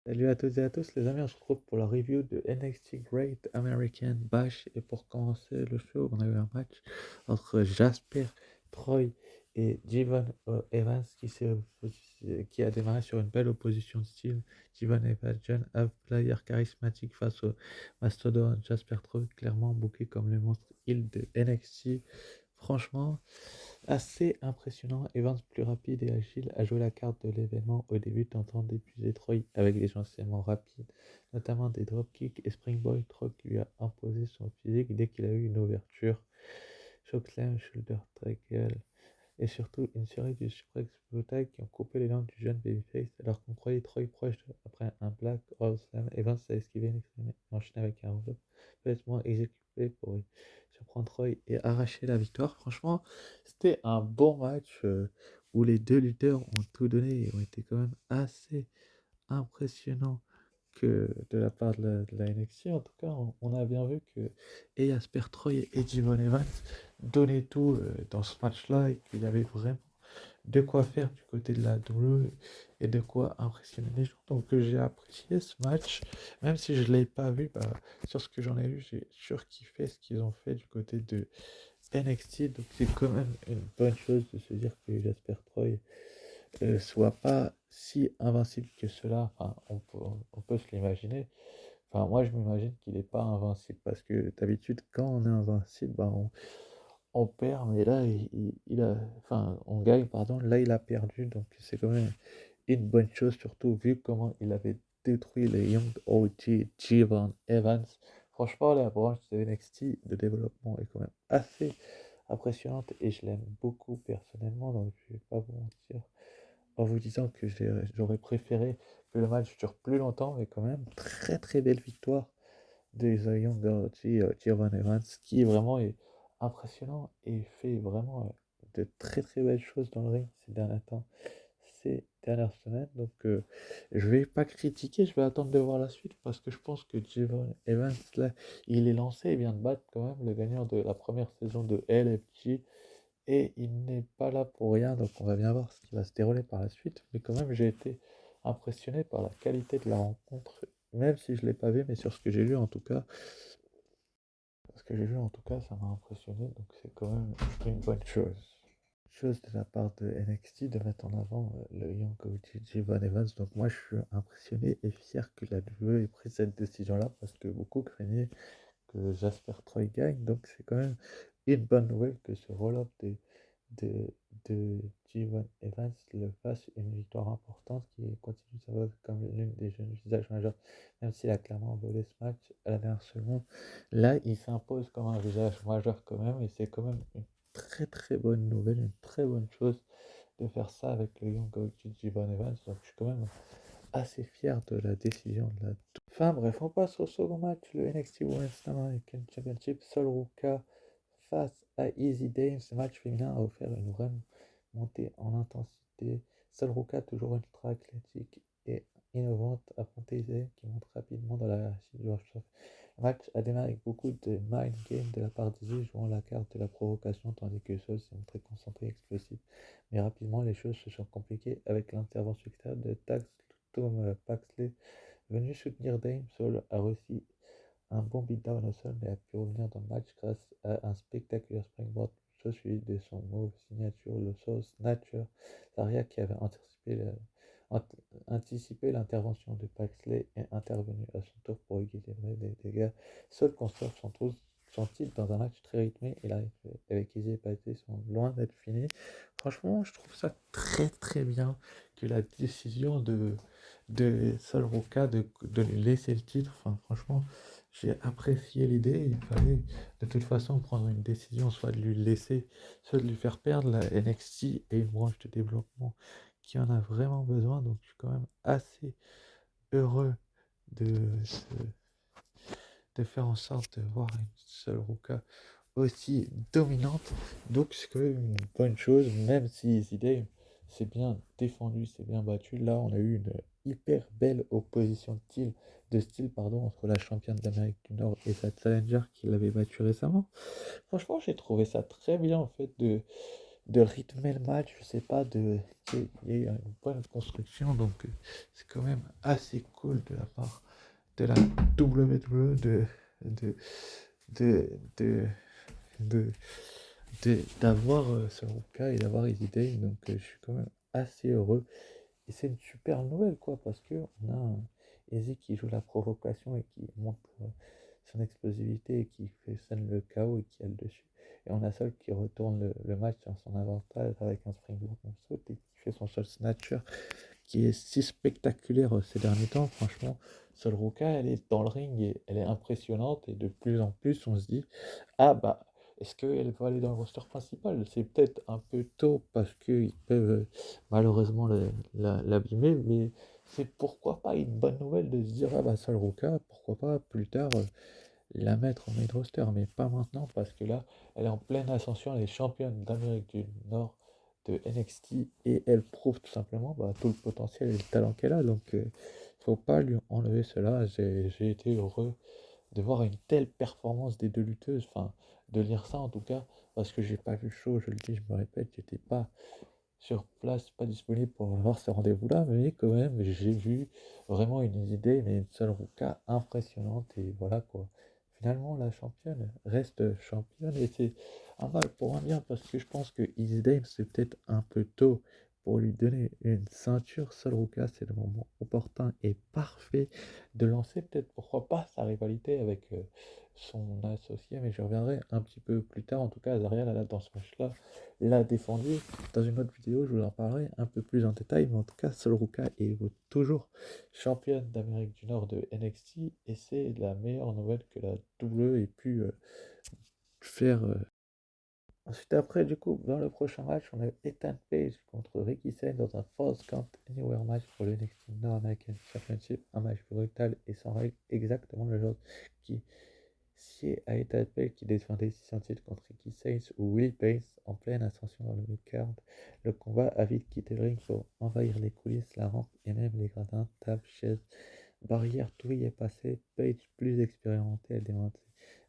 Salut à toutes et à tous les amis, on se retrouve pour la review de NXT Great American Bash et pour commencer le show, on a eu un match entre Jasper Troy et Devon Evans qui a démarré sur une belle opposition de style. Devon Evans, jeune player charismatique face au mastodonte Jasper Troy, clairement booké comme le monstre heel de NXT. Franchement, assez impressionnant. Evans, plus rapide et agile, a joué la carte de l'événement au début, tentant d'épuiser Troy avec des enchaînements rapides, notamment des dropkicks et Springboard. Troy lui a imposé son physique dès qu'il a eu une ouverture. Chokeslam, shoulder tackle et surtout une série de suplex brutales qui ont coupé les langues du jeune babyface alors qu'on croyait Troy proche après un Black Hole Slam. Evans a esquivé l'extrême et enchaîné avec un roll-up complètement exécuté pour surprendre Troy et arracher la victoire. Franchement, c'était un bon match où les deux lutteurs ont tout donné et ont été quand même assez impressionnants que de la part de la NXT. En tout cas, on a bien vu que Jasper Troy et Devon Evans donnaient tout dans ce match-là et qu'il y avait vraiment de quoi faire du côté de la WWE et de quoi impressionner les gens. Donc j'ai apprécié ce match, même si je ne l'ai pas vu, bah, sur ce que j'en ai vu, j'ai surkiffé ce qu'ils ont fait du côté de NXT. Donc c'est quand même une bonne chose de se dire que Jasper Troy soit pas si invincible que cela. Enfin, on peut se l'imaginer. Enfin, moi, je m'imagine qu'il n'est pas invincible parce que d'habitude, quand on est invincible, bah, on perd, mais là, enfin, on gagne, pardon. Là, il a perdu, donc c'est quand même une bonne chose, surtout vu comment il avait détruit les Young OG Devon Evans. Franchement, la branche de NXT de développement est quand même assez impressionnante et je l'aime beaucoup personnellement, donc je vais pas vous mentir en vous disant que j'aurais préféré que le match dure plus longtemps, mais quand même, très très belle victoire des Young Devon Evans, qui vraiment est impressionnant et fait vraiment de très très belles choses dans le ring ces derniers temps, ces dernières semaines. Donc je vais pas critiquer, je vais attendre de voir la suite parce que je pense que Devon Evans, là, il est lancé et vient de battre quand même le gagnant de la première saison de LFG et il n'est pas là pour rien, donc on va bien voir ce qui va se dérouler par la suite. Mais quand même, j'ai été impressionné par la qualité de la rencontre, même si je ne l'ai pas vu, mais sur ce que j'ai lu en tout cas. Ce que j'ai vu en tout cas, ça m'a impressionné, donc c'est quand même une bonne chose. Chose de la part de NXT de mettre en avant le Young Coach Javon Evans. Donc moi, je suis impressionné et fier que la WWE ait pris cette décision-là parce que beaucoup craignaient que Jasper Troy gagne. Donc c'est quand même une bonne nouvelle que ce roll-up de, de Javon Evans le fasse une victoire importante qui continue sa vogue comme l'une des jeunes visages majeurs, même s'il a clairement volé ce match à la dernière seconde. Là, il s'impose comme un visage majeur quand même et c'est quand même une très très bonne nouvelle, une très bonne chose de faire ça avec le Young Coach Javon Evans. Donc je suis quand même assez fier de la décision de la. Enfin bref, on passe au second match, le NXT Women's American Championship. Sol Ruka face à Easy Dame. Ce match féminin a offert une vraie montée en intensité. Sol Ruka, toujours ultra athlétique et innovante, affrontait Easy Dame qui monte rapidement dans la hiérarchie du roster. Le match a démarré avec beaucoup de mind game de la part d'Easy, jouant la carte de la provocation, tandis que Sol s'est montré concentré et explosif. Mais rapidement, les choses se sont compliquées avec l'intervention extérieure de Tax Tom Paxley. Venu soutenir Dame, Sol a reçu un bon beatdown au sol mais a pu revenir dans le match grâce à un spectaculaire springboard chose suivi de son move signature, le Soul Snatcher. Saria qui avait anticipé l'intervention de Paxley est intervenu à son tour pour équilibrer les dégâts. Sol conserve son titre dans un match très rythmé et la avec Izzy et Paté sont loin d'être finis. Franchement, je trouve ça très très bien que la décision de Sol Ruka de lui laisser le titre. Enfin, franchement, j'ai apprécié l'idée. Il fallait de toute façon prendre une décision, soit de lui laisser, soit de lui faire perdre. La NXT et une branche de développement qui en a vraiment besoin. Donc, je suis quand même assez heureux de, de faire en sorte de voir une seule Ruka aussi dominante. Donc, c'est quand même une bonne chose, même si Zidane s'est bien défendu, s'est bien battu. Là, on a eu une hyper belle opposition de style entre la championne d'Amérique du Nord et sa challenger qui l'avait battu récemment. Franchement, j'ai trouvé ça très bien en fait de rythmer le match, je sais pas, il y a une bonne construction, donc c'est quand même assez cool de la part de la WWE de, de, de, de, d'avoir ce Ruka et d'avoir Easy Day, donc je suis quand même assez heureux. Et c'est une super nouvelle, quoi, parce que on a un Easy qui joue la provocation et qui montre son explosivité et qui fait sonne le chaos et qui a le dessus. Et on a Sol qui retourne le match en son avantage avec un springboard saute et qui fait son Sol Snatcher qui est si spectaculaire ces derniers temps. Franchement, Sol Ruka, elle est dans le ring et elle est impressionnante et de plus en plus on se dit, ah bah, est-ce qu'elle va aller dans le roster principal? C'est peut-être un peu tôt parce qu'ils peuvent malheureusement l'abîmer, mais c'est pourquoi pas une bonne nouvelle de se dire, ah bah Sol Ruka, pourquoi pas plus tard la mettre en main roster, mais pas maintenant parce que là, elle est en pleine ascension, elle est championne d'Amérique du Nord de NXT et elle prouve tout simplement bah, tout le potentiel et le talent qu'elle a. Donc, faut pas lui enlever cela. J'ai été heureux de voir une telle performance des deux lutteuses, enfin, de lire ça en tout cas, parce que j'ai pas vu le show, je le dis, je me répète, j'étais pas sur place, pas disponible pour avoir ce rendez-vous-là, mais quand même, j'ai vu vraiment une idée, mais une seule Ruka impressionnante, et voilà quoi. Finalement, la championne reste championne, et c'est un mal pour un bien, parce que je pense que Easy Dame, c'est peut-être un peu tôt pour lui donner une ceinture. Seul Ruka, c'est le moment opportun et parfait de lancer, peut-être, pourquoi pas, sa rivalité avec son associé, mais je reviendrai un petit peu plus tard. En tout cas, Azaria, là, dans ce match-là, l'a défendu. Dans une autre vidéo, je vous en parlerai un peu plus en détail, mais en tout cas, Sol Ruka est toujours championne d'Amérique du Nord de NXT et c'est la meilleure nouvelle que la WWE ait pu faire. Ensuite, après, du coup, dans le prochain match, on a Ethan Page contre Ricky Sane dans un Falls Count Anywhere match pour le NXT North American Championship. Un match brutal et sans règle, exactement le genre qui sied à Ethan Page qui défendait son titre contre Ricky Sane ou Will Baines en pleine ascension dans le mid-card. Le combat a vite quitté le ring pour envahir les coulisses, la rampe et même les gradins, tables, chaises, barrières, tout y est passé. Page, plus expérimenté,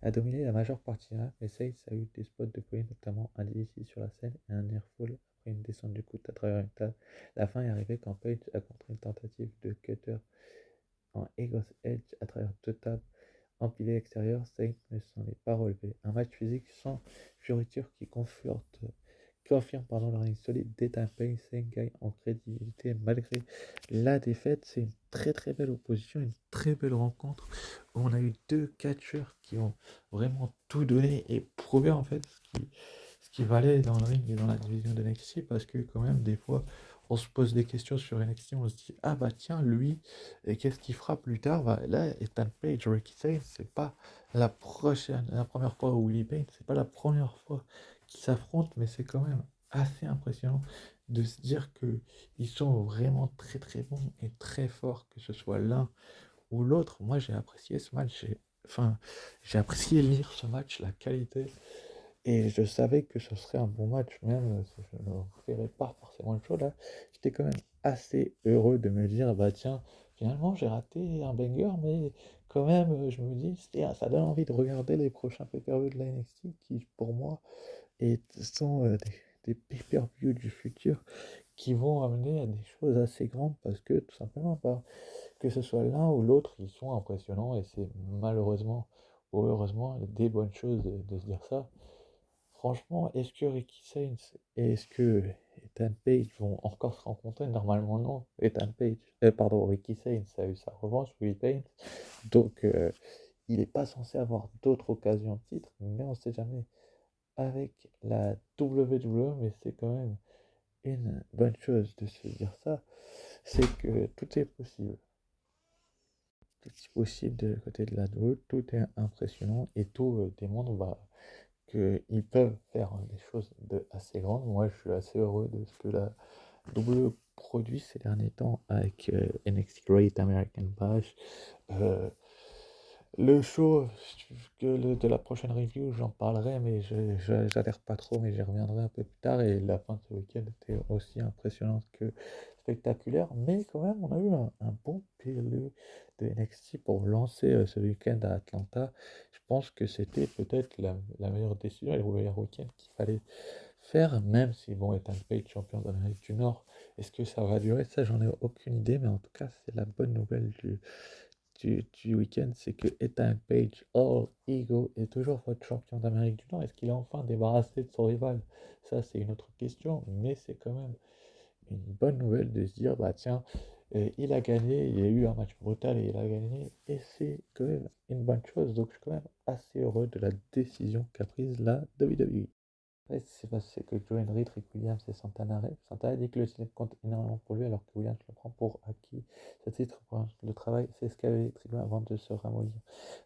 a dominé la majeure partie là, mais Sage a eu des spots de folie, notamment un DDT sur la scène et un airfall après une descente du coude à travers une table. La fin est arrivée quand Page a contré une tentative de cutter en Eagles Edge à travers deux tables empilées extérieures. Sage ne s'en est pas relevé. Un match physique sans fioriture qui confirme le règne solide d'Ethan Page. Sage gagne en crédibilité malgré la défaite. C'est une très très belle opposition, une très belle rencontre. On a eu deux catcheurs qui ont vraiment tout donné et prouvé en fait ce qui valait dans le ring et dans la division de NXT parce que quand même des fois on se pose des questions sur NXT, on se dit ah bah tiens lui et qu'est-ce qu'il fera plus tard, bah, là Ethan Page, Ricky Sane, c'est pas la première fois où Willie Payne, c'est pas la première fois qu'ils s'affrontent, mais c'est quand même assez impressionnant de se dire que ils sont vraiment très très bons et très forts, que ce soit l'un ou l'autre. Moi, j'ai apprécié ce match. J'ai apprécié lire ce match, la qualité. Et je savais que ce serait un bon match, même si je ne ferais pas forcément le show là. J'étais quand même assez heureux de me dire, bah tiens, finalement j'ai raté un banger, mais quand même, je me dis, ça donne envie de regarder les prochains pay-per-view de la NXT qui, pour moi, sont des pay-per-view du futur qui vont amener à des choses assez grandes parce que tout simplement, bah, que ce soit l'un ou l'autre, ils sont impressionnants et c'est malheureusement ou heureusement des bonnes choses de se dire ça. Franchement, est-ce que Ricky Sainz et est-ce que Ethan Page vont encore se rencontrer? Normalement, non. Ricky Sainz a eu sa revanche, Will Payne. Donc, il n'est pas censé avoir d'autres occasions de titre, mais on ne sait jamais avec la WWE, mais c'est quand même une bonne chose de se dire ça, c'est que tout est possible. Tout est possible de côté de la WWE, tout est impressionnant et tout démontre qu'ils peuvent faire des choses assez grandes. Moi, je suis assez heureux de ce que la WWE produit ces derniers temps avec NXT Great American Bash. Euh, le show de la prochaine review, j'en parlerai, mais j'adhère pas trop, mais j'y reviendrai un peu plus tard. Et la fin de ce week-end était aussi impressionnante que spectaculaire, mais quand même, on a eu un bon PLE de NXT pour lancer ce week-end à Atlanta. Je pense que c'était peut-être la meilleure décision et le meilleur week-end qu'il fallait faire, même si, bon, Ethan Page, champion d'Amérique du Nord, est-ce que ça va durer? Ça, j'en ai aucune idée, mais en tout cas, c'est la bonne nouvelle du week-end, c'est que Ethan Page, All Ego, est toujours votre champion d'Amérique du Nord. Est-ce qu'il est enfin débarrassé de son rival? Ça, c'est une autre question, mais c'est quand même une bonne nouvelle de se dire, bah tiens, il a gagné, il y a eu un match brutal et il a gagné, et c'est quand même une bonne chose. Donc je suis quand même assez heureux de la décision qu'a prise la WWE. Ouais, c'est que Joe Henry, Trick Williams et Santana rêvent. Santana dit que le titre compte énormément pour lui alors que Williams le prend pour acquis. Ce titre pour le travail, c'est ce qu'avait dit Trick Williams avant de se ramollir.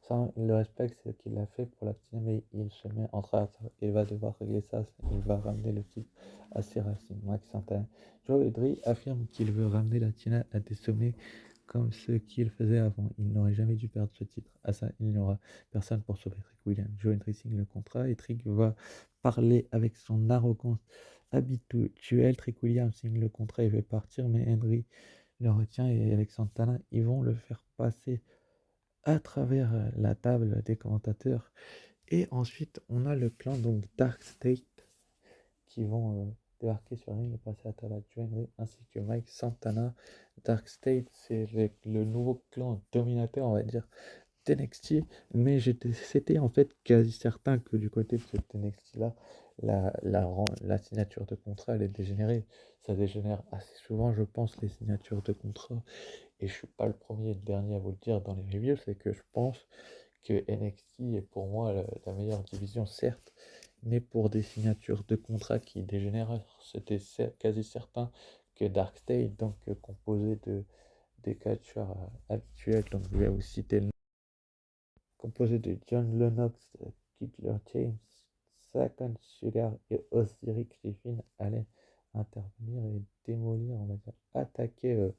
Ça, il le respecte, c'est ce qu'il a fait pour la petite, mais il se met en train et va devoir régler ça. Il va ramener le titre à ses racines. Max Santana. Joe Henry affirme qu'il veut ramener la Tina à des sommets comme ce qu'il faisait avant. Il n'aurait jamais dû perdre ce titre. À ça, il n'y aura personne pour sauver Trick Williams. Joe Henry signe le contrat et Trick va parler avec son arrogance habituelle. Trick Williams signe le contrat et veut partir, mais Henry le retient et avec Santana, ils vont le faire passer à travers la table des commentateurs. Et ensuite, on a le clan donc Dark State qui vont débarquer sur la ring et passer à table avec Henry ainsi que Mike Santana. Dark State, c'est le nouveau clan dominateur, on va dire, NXT, mais c'était en fait quasi certain que du côté de cet NXT-là, la signature de contrat allait dégénérer. Ça dégénère assez souvent, je pense, les signatures de contrat. Et je suis pas le premier et le dernier à vous le dire dans les reviews, c'est que je pense que NXT est pour moi la meilleure division, certes, mais pour des signatures de contrat qui dégénèrent, c'était quasi certain que Dark State, donc composé des catcheurs habituels, donc je vais vous citer le composé de John Lennox, Killer James, Sakon Sugar et Osiris Griffin allaient intervenir et démolir, on va dire, attaquer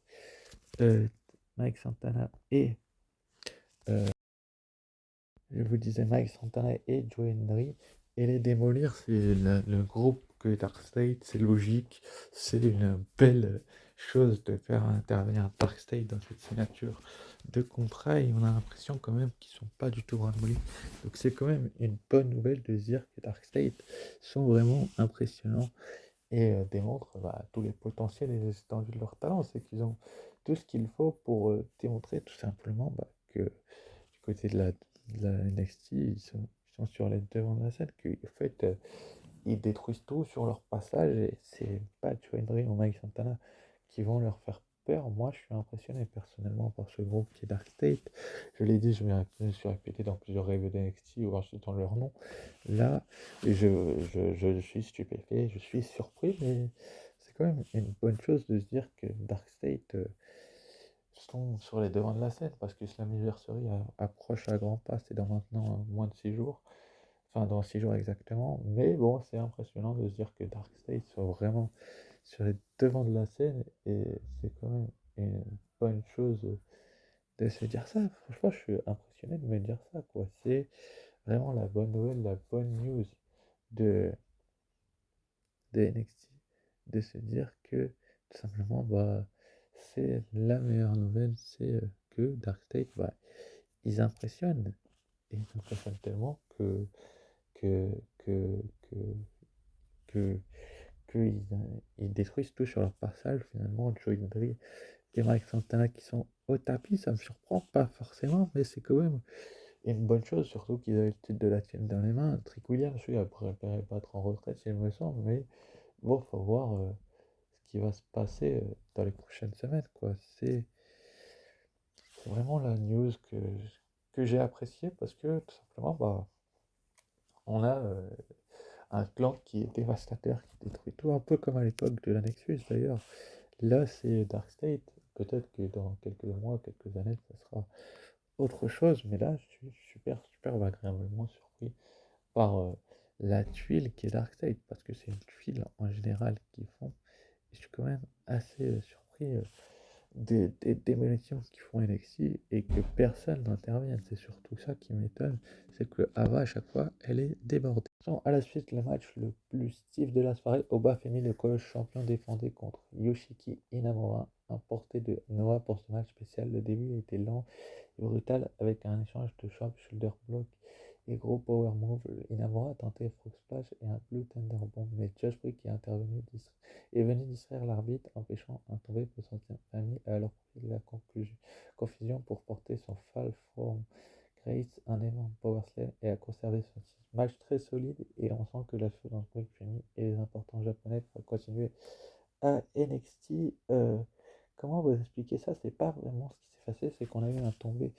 euh, Mike Santana et je vous disais Mike Santana et Joe Henry et les démolir, c'est le groupe que Dark State, c'est logique, c'est une belle chose de faire intervenir Dark State dans cette signature de contrat et on a l'impression quand même qu'ils sont pas du tout ramollis. Donc c'est quand même une bonne nouvelle de se dire que Dark State sont vraiment impressionnants et démontrent tous les potentiels et les étendues de leur talent. C'est qu'ils ont tout ce qu'il faut pour démontrer tout simplement que du côté de la NXT, ils sont sur les devants de la scène, qu'en fait, ils détruisent tout sur leur passage et c'est pas Joe Hendry ou Mike Santana qui vont leur faire peur. Moi, je suis impressionné personnellement par ce groupe qui est Dark State. Je l'ai dit, je me suis répété dans plusieurs reviews d'NXT ou en citant leur nom. Là, je suis stupéfait, je suis surpris, mais c'est quand même une bonne chose de se dire que Dark State sont sur les devants de la scène parce que Slammiversary approche à grands pas, c'est dans maintenant moins de 6 jours, enfin dans 6 jours exactement, mais bon, c'est impressionnant de se dire que Dark State sont vraiment sur les devants de la scène et c'est quand même une bonne chose de se dire ça. Franchement, je suis impressionné de me dire ça, quoi. C'est vraiment la bonne nouvelle, la bonne news de, de NXT, de se dire que tout simplement, c'est la meilleure nouvelle, c'est que Dark State, ils impressionnent. Et ils impressionnent tellement que, que, que, que, ils détruisent tout sur leur passage. Finalement, Joe Hendry et Mike Santana qui sont au tapis, ça me surprend pas forcément, mais c'est quand même une bonne chose, surtout qu'ils avaient le titre de la tienne dans les mains. Trick Williams, lui, a préféré battre en retraite, il me semble, mais bon, faut voir ce qui va se passer dans les prochaines semaines, quoi. C'est vraiment la news que j'ai appréciée parce que tout simplement, on a un clan qui est dévastateur, qui détruit tout, un peu comme à l'époque de la Nexus d'ailleurs. Là, c'est Dark State. Peut-être que dans quelques mois, quelques années, ça sera autre chose, mais là, je suis super, super agréablement surpris par la tuile qui est Dark State parce que c'est une tuile en général qu'ils font. Et je suis quand même assez surpris des démolitions qui font NXT et que personne n'intervienne. C'est surtout ça qui m'étonne, c'est que Ava à chaque fois elle est débordée. À la suite, le match le plus stiff de la soirée, Oba Femi, le colosse champion, défendait contre Yoshiki Inamura, importé de Noah pour ce match spécial. Le début a été lent et brutal avec un échange de shoulder block et gros power move. Inamura a tenté Frog Splash et un Blue Thunder Bomb, mais Josh Brick est intervenu est venu distraire l'arbitre, empêchant un tombé pour son famille à leur profit de la confusion pour porter son Fall from Grace, un énorme power slam et a conservé son titre. Match très solide et on sent que la feu dans le Brick Family et les importants japonais pour continuer à NXT. Comment vous expliquer ça? C'est pas vraiment ce qui s'est passé, c'est qu'on a eu un tombé.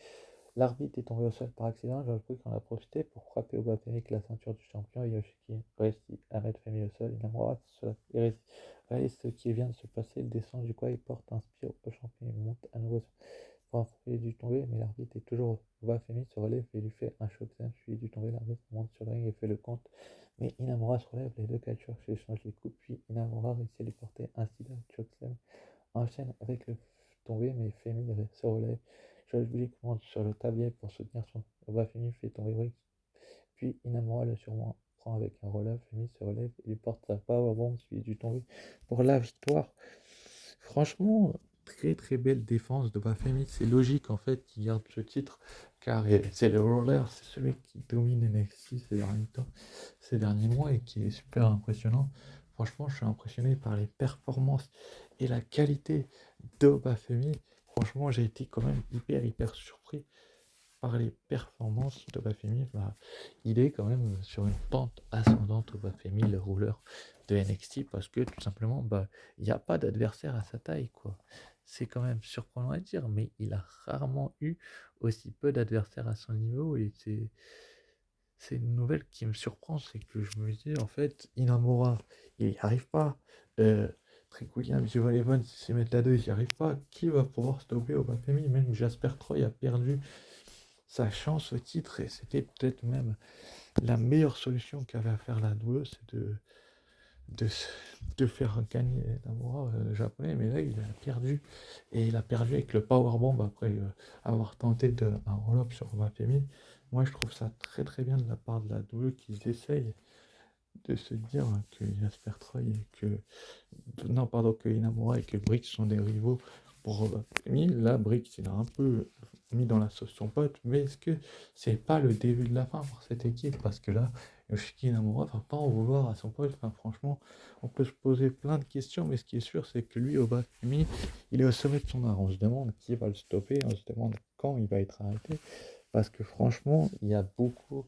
L'arbitre est tombé au sol par accident. George Brooks en a profité pour frapper Obafemi avec la ceinture du champion. Yoshiki réussit à mettre Femi au sol. Inamura réalise ce qui vient de se passer. Il descend du coin et porte un spear au champion. Il monte à nouveau pour affronter du tombé, mais l'arbitre est toujours Obafemi se relève et lui fait un shotslam suivi du tombé. L'arbitre monte sur le ring et fait le compte. Mais Inamura se relève, les deux catcheurs s'échangent les coups, puis Inamura réussit à lui porter un style chokeslam enchaîne avec le tombé, mais Femi se relève. George Blick monte sur le tablier pour soutenir son combat. Femi fait tomber Brick, puis Inamura le surprend avec un relève. Femi se relève et lui porte sa powerbomb suivi du tombé pour la victoire. Franchement, très très belle défense de Bafemi. C'est logique en fait qu'il garde ce titre car c'est le roller, c'est celui qui domine NXT ces derniers temps, ces derniers mois et qui est super impressionnant. Franchement, je suis impressionné par les performances et la qualité de Bafemi. Franchement, j'ai été quand même hyper surpris par les performances de Bafemi. Il est quand même sur une pente ascendante au Bafemi, le rouleur de NXT, parce que tout simplement, il n'y a pas d'adversaire à sa taille, quoi. C'est quand même surprenant à dire, mais il a rarement eu aussi peu d'adversaires à son niveau, et c'est une nouvelle qui me surprend, c'est que je me dis, en fait, Inamura, il n'y arrive pas. Trick Williams, Joel Evans, s'ils mettent la 2, il n'y arrive pas. Qui va pouvoir stopper au Bafemi? Même Jasper Troy a perdu sa chance au titre et c'était peut-être même la meilleure solution qu'avait à faire la WWE, c'est de, de faire gagner Namura japonais, mais là il a perdu et il a perdu avec le powerbomb après avoir tenté un roll-up sur Bafemi. Moi je trouve ça très très bien de la part de la WWE qu'ils essayent de se dire que Jasper Troy et que non pardon que Inamura et que Brick sont des rivaux pour Bafemi. Là Brick il a un peu mis dans la sauce son pote, mais est-ce que c'est pas le début de la fin pour cette équipe? Parce que là Yoshiki Inamura va pas en vouloir à son pote. Enfin, franchement, on peut se poser plein de questions, mais ce qui est sûr, c'est que lui, Obafemi, il est au sommet de son art. On se demande qui va le stopper, on se demande quand il va être arrêté, parce que franchement, il y a beaucoup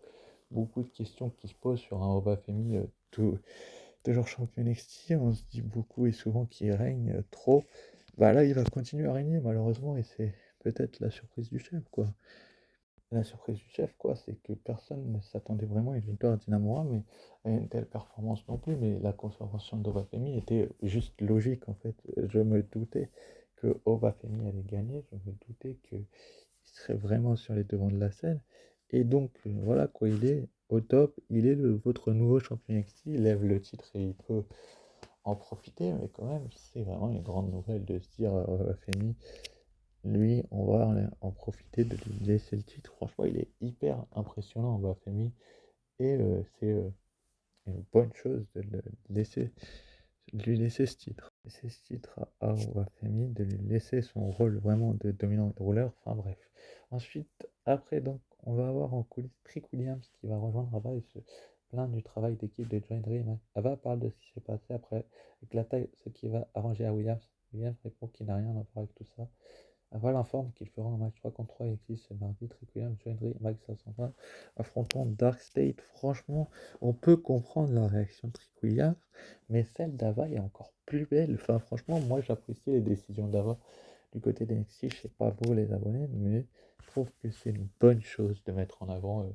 de questions qui se posent sur un Obafemi toujours champion NXT. On se dit beaucoup et souvent qu'il règne trop. Là, il va continuer à régner, malheureusement, et c'est peut-être la surprise du chef, quoi. La surprise du chef, quoi, c'est que personne ne s'attendait vraiment à une victoire d'Inamura, mais à une telle performance non plus. Mais la conservation d'Obafemi était juste logique, en fait. Je me doutais que Obafemi allait gagner, je me doutais qu'il serait vraiment sur les devants de la scène. Et donc, voilà, quoi, il est au top, il est votre nouveau champion NXT, il lève le titre et il peut en profiter, mais quand même, c'est vraiment une grande nouvelle de se dire Obafemi lui, on va en profiter de lui laisser le titre. Franchement, il est hyper impressionnant, Bafemi. Et c'est une bonne chose de lui laisser ce titre. Laisser ce titre à Bafemi, de lui laisser son rôle vraiment de dominant de rouleur. Enfin bref. Ensuite, après, donc, on va avoir en coulisses Trick Williams qui va rejoindre Ava et se plaindre du travail d'équipe de Joint Dream. Ava parle de ce qui s'est passé après avec la taille, ce qui va arranger à Williams. Williams répond qu'il n'a rien à voir avec tout ça. Aval informe qu'il fera un match 3 contre 3 avec ce mardi. Trick Williams, Joindry, Max 520 affrontant Dark State. Franchement, on peut comprendre la réaction de Trick Williams, mais celle d'Ava est encore plus belle. Enfin, franchement, moi j'apprécie les décisions d'Ava du côté d'NXT. Je sais pas vous les abonnés, mais je trouve que c'est une bonne chose de mettre en avant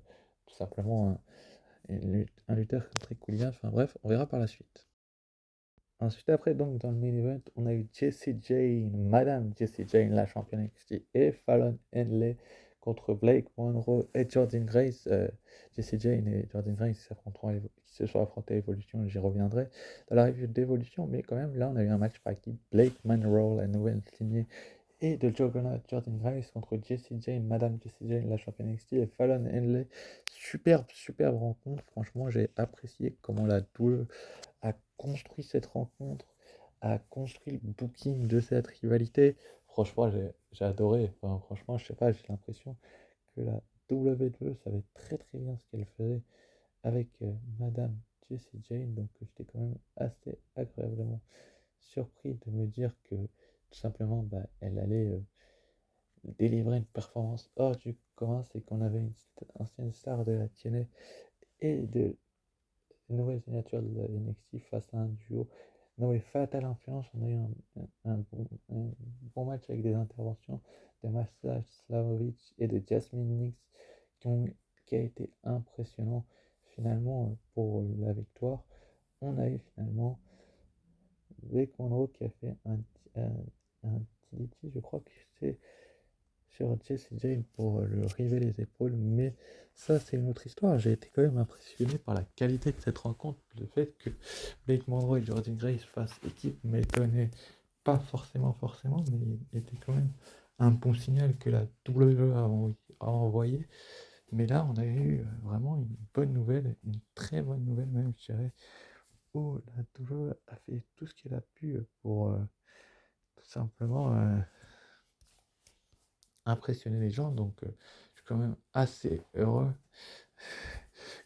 tout simplement un lutteur comme Trick Williams. Enfin bref, on verra par la suite. Ensuite, après, donc, dans le main event, on a eu Jessie Jane, Madame Jessie Jane, la championne NXT, et Fallon Henley contre Blake Monroe et Jordan Grace. Jessie Jane et Jordan Grace qui se sont affrontés à Evolution, j'y reviendrai dans la review d'Evolution, mais quand même, là, on a eu un match par équipe. Blake Monroe, la nouvelle lignée, et de Juggernaut Jordan Grace contre Jessie Jane, Madame Jessie Jane, la championne NXT, et Fallon Henley. Superbe rencontre. Franchement, j'ai apprécié comment la double a construit cette rencontre, a construit le booking de cette rivalité. Franchement, j'ai adoré. Enfin, franchement, je sais pas, j'ai l'impression que la WWE savait très très bien ce qu'elle faisait avec Madame Jessie Jane, donc j'étais quand même assez agréablement surpris de me dire que tout simplement bah, elle allait délivrer une performance hors du commun, c'est qu'on avait une ancienne star de la TNA et de nouvelle signature de la NXT face à un duo nommé Fatal Influence. On a eu un bon match avec des interventions de Masha Slamovich et de Jasmine Nix qui, ont, qui a été impressionnant finalement pour la victoire. On a eu finalement Blake Monroe qui a fait un TDT, je crois que c'est sur Jesse Jane pour le river les épaules, mais ça c'est une autre histoire. J'ai été quand même impressionné par la qualité de cette rencontre. Le fait que Blake Monroe et Jordan Grace fassent équipe m'étonnait pas forcément, mais était quand même un bon signal que la WWE a envoyé. Mais là, on a eu vraiment une bonne nouvelle, une très bonne nouvelle même, je dirais, où la WWE a fait tout ce qu'elle a pu pour tout simplement impressionner les gens. Donc, je suis quand même assez heureux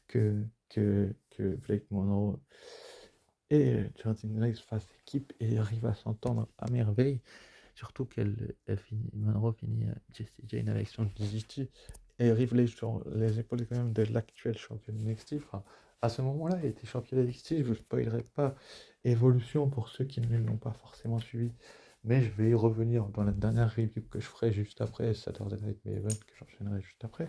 que Blake Monroe et Jordan Grace fassent équipe et arrivent à s'entendre à merveille. Surtout Monroe finit Jessie Jane avec son DDT et arrive sur les épaules quand même de l'actuel champion NXT. Enfin, à ce moment-là, il était champion NXT. Je ne vous spoilerai pas Evolution pour ceux qui ne l'ont pas forcément suivi. Mais je vais y revenir dans la dernière review que je ferai juste après, Saturday Night Main Event, que j'enchaînerai juste après.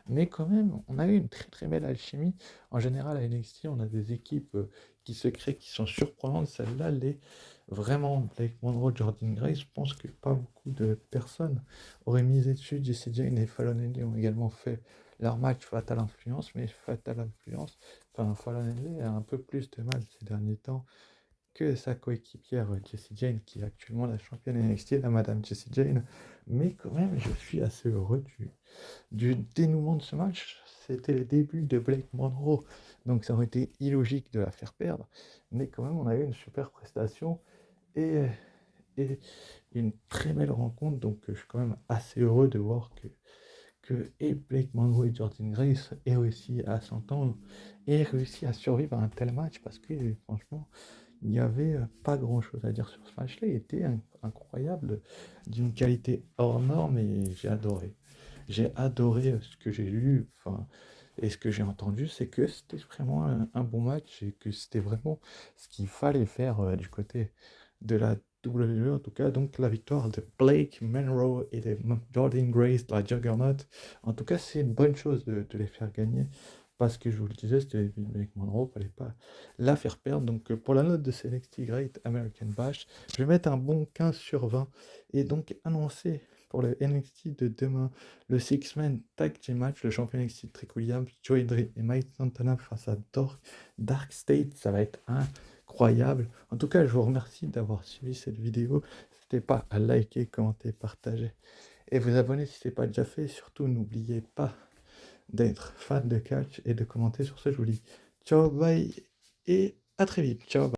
Mais quand même, on a eu une très très belle alchimie. En général, à NXT, on a des équipes qui se créent, qui sont surprenantes. Celle-là, l'est vraiment. Blake Monroe, Jordan Grace, je pense que pas beaucoup de personnes auraient misé dessus. Jesse Jane et Fallon Henley ont également fait leur match Fatal Influence, mais Fatal Influence, enfin Fallon Henley a un peu plus de mal ces derniers temps que sa coéquipière Jessie Jane, qui est actuellement la championne NXT, la Madame Jessie Jane. Mais quand même, je suis assez heureux du dénouement de ce match. C'était le début de Blake Monroe, donc ça aurait été illogique de la faire perdre. Mais quand même, on a eu une super prestation et, et une très belle rencontre. Donc je suis quand même assez heureux de voir que et Blake Monroe et Jordan Grace aient réussi à s'entendre et réussi à survivre à un tel match parce que franchement, il n'y avait pas grand chose à dire sur ce match-là. Il était incroyable, d'une qualité hors norme et j'ai adoré. J'ai adoré ce que j'ai lu, enfin, et ce que j'ai entendu, c'est que c'était vraiment un bon match et que c'était vraiment ce qu'il fallait faire du côté de la WWE, en tout cas. Donc la victoire de Blake Monroe et de Jordan Grace, la Juggernaut, en tout cas, c'est une bonne chose de les faire gagner. Parce que je vous le disais, c'était Blake Monroe, il ne fallait pas la faire perdre. Donc pour la note de ce NXT Great American Bash, je vais mettre un bon 15 sur 20. Et donc annoncer pour le NXT de demain le Six-Man Tag Team Match, le champion NXT Trick Williams, Joey Dre et Mike Santana face à Dark State, ça va être incroyable. En tout cas, je vous remercie d'avoir suivi cette vidéo. N'hésitez pas à liker, commenter, partager et vous abonner si ce n'est pas déjà fait. Surtout, n'oubliez pas d'être fan de catch et de commenter sur ce. Je vous dis ciao, bye et à très vite. Ciao, bye.